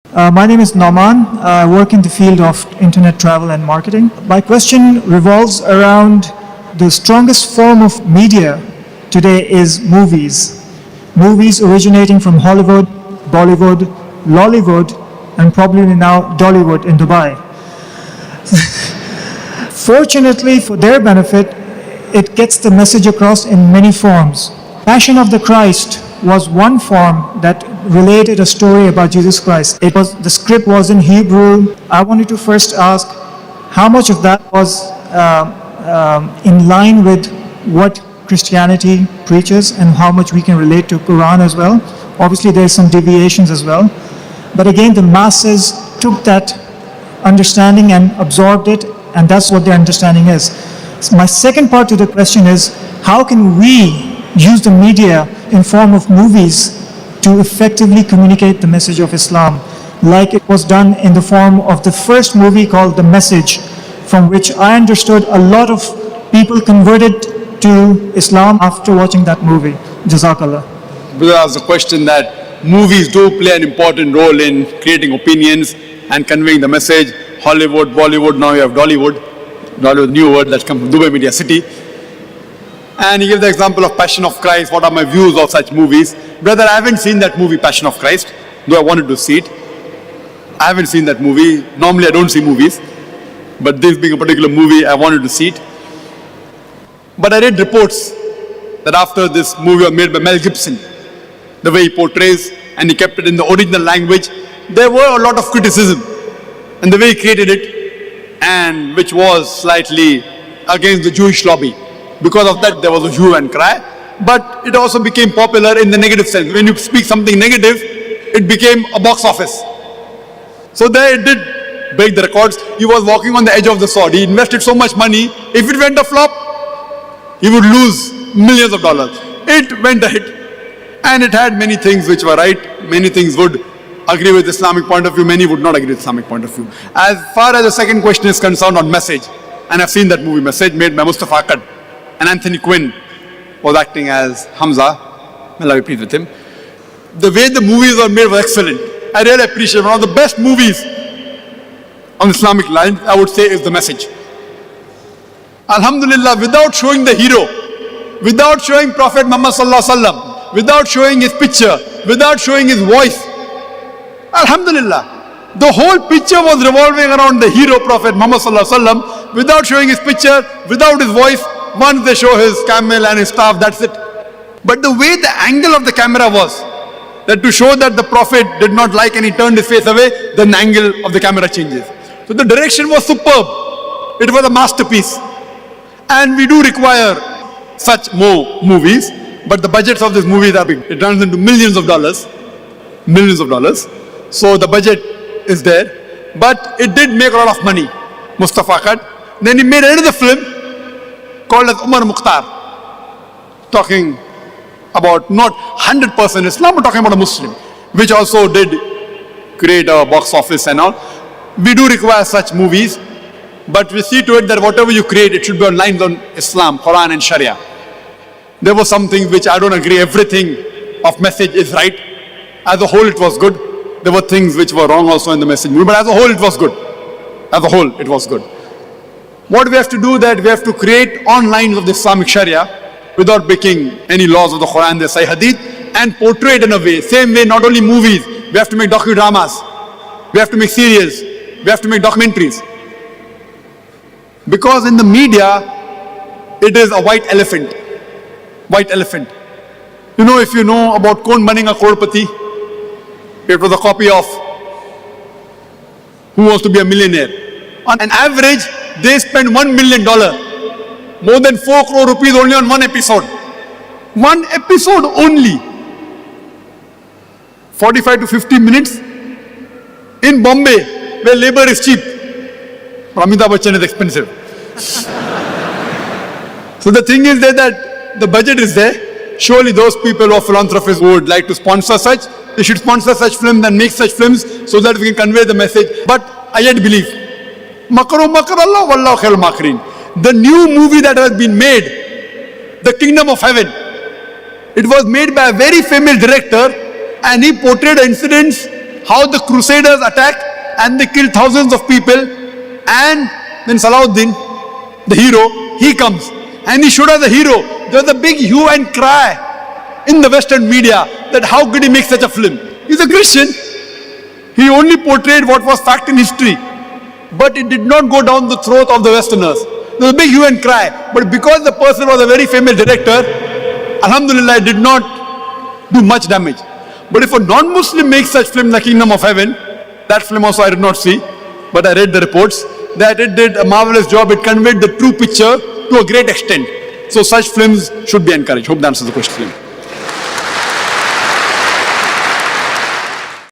My name is Nauman. I work in the field of internet travel and marketing. My question revolves around the strongest form of media today is movies. Movies originating from Hollywood, Bollywood, Lollywood, and probably now Dollywood in Dubai. Fortunately, for their benefit, it gets the message across in many forms. Passion of the Christ was one form that related a story about Jesus Christ. The script was in Hebrew. I wanted to first ask how much of that was in line with what Christianity preaches and how much we can relate to Quran as well. Obviously, there's some deviations as well. But again, the masses took that understanding and absorbed it, and that's what their understanding is. So my second part to the question is, how can we use the media in form of movies to effectively communicate the message of Islam, like it was done in the form of the first movie called The Message, from which I understood a lot of people converted to Islam after watching that movie. Jazakallah. Because I asked the question that movies do play an important role in creating opinions and conveying the message. Hollywood, Bollywood, now you have Dollywood. Dollywood, new word that's come from Dubai Media City. And he gave the example of Passion of Christ. What are my views of such movies? Brother, I haven't seen that movie, Passion of Christ, though I wanted to see it. I haven't seen that movie. Normally I don't see movies, but this being a particular movie, I wanted to see it. But I read reports that after this movie was made by Mel Gibson, the way he portrays and he kept it in the original language, there were a lot of criticism in the way he created it, and which was slightly against the Jewish lobby. Because of that, there was a hue and cry. But it also became popular in the negative sense. When you speak something negative, it became a box office. So there it did break the records. He was walking on the edge of the sword. He invested so much money. If it went a flop, he would lose millions of dollars. It went a hit. And it had many things which were right. Many things would agree with Islamic point of view. Many would not agree with Islamic point of view. As far as the second question is concerned on Message, and I've seen that movie, Message, made by Mustafa Akkad, and Anthony Quinn was acting as Hamza. May Allah be pleased with him. The way the movies were made was excellent. I really appreciate it. One of the best movies on Islamic lines, I would say, is The Message. Alhamdulillah, without showing the hero, without showing Prophet Muhammad Sallallahu Alaihi Wasallam, without showing his picture, without showing his voice, Alhamdulillah, the whole picture was revolving around the hero Prophet Muhammad Sallallahu Alaihi Wasallam, without showing his picture, without his voice. Once they show his camel and his staff, that's it. But the way the angle of the camera was, that to show that the Prophet did not like and he turned his face away, then the angle of the camera changes. So the direction was superb. It was a masterpiece. And we do require such more movies, but the budgets of these movies are big. It runs into millions of dollars. Millions of dollars. So the budget is there. But it did make a lot of money, Mustafa Akkad. Then he made another film called as Umar Mukhtar, talking about not 100% Islam, but talking about a Muslim, which also did create a box office and all. We do require such movies, but we see to it that whatever you create, it should be on lines on Islam, Quran and Sharia. There were some things which I don't agree, everything of Message is right. As a whole, it was good. There were things which were wrong also in the Message movie, but as a whole, it was good. As a whole, it was good. What we have to do that we have to create on lines of the Islamic Sharia without breaking any laws of the Quran, the Sahih Hadith, and portray it in a way. Same way, not only movies, we have to make docudramas, we have to make series, we have to make documentaries. Because in the media, it is a white elephant. White elephant. You know, if you know about Kaun Banega Crorepati, it was a copy of Who Wants to Be a Millionaire. On an average, they spend $1 million, more than 4 crore rupees only on one episode. One episode only. 45 to 50 minutes in Bombay, where labor is cheap. Amitabh Bachchan is expensive. So the thing is that the budget is there. Surely those people or philanthropists who would like to sponsor such, they should sponsor such films and make such films so that we can convey the message. But I yet believe, Makaru makar Allah wallahu khairul makirin. The new movie that has been made, The Kingdom of Heaven, it was made by a very famous director and he portrayed incidents how the Crusaders attacked and they killed thousands of people, and then Salahuddin, the hero, he comes and he showed us the hero. There was a big hue and cry in the Western media that how could he make such a film? He's a Christian. He only portrayed what was fact in history, but it did not go down the throat of the Westerners. There was a big hue and cry, but because the person was a very famous director, Alhamdulillah, it did not do much damage. But if a non-Muslim makes such film, The Kingdom of Heaven, that film also I did not see, but I read the reports, that it did a marvelous job. It conveyed the true picture to a great extent. So such films should be encouraged. Hope that answers the question.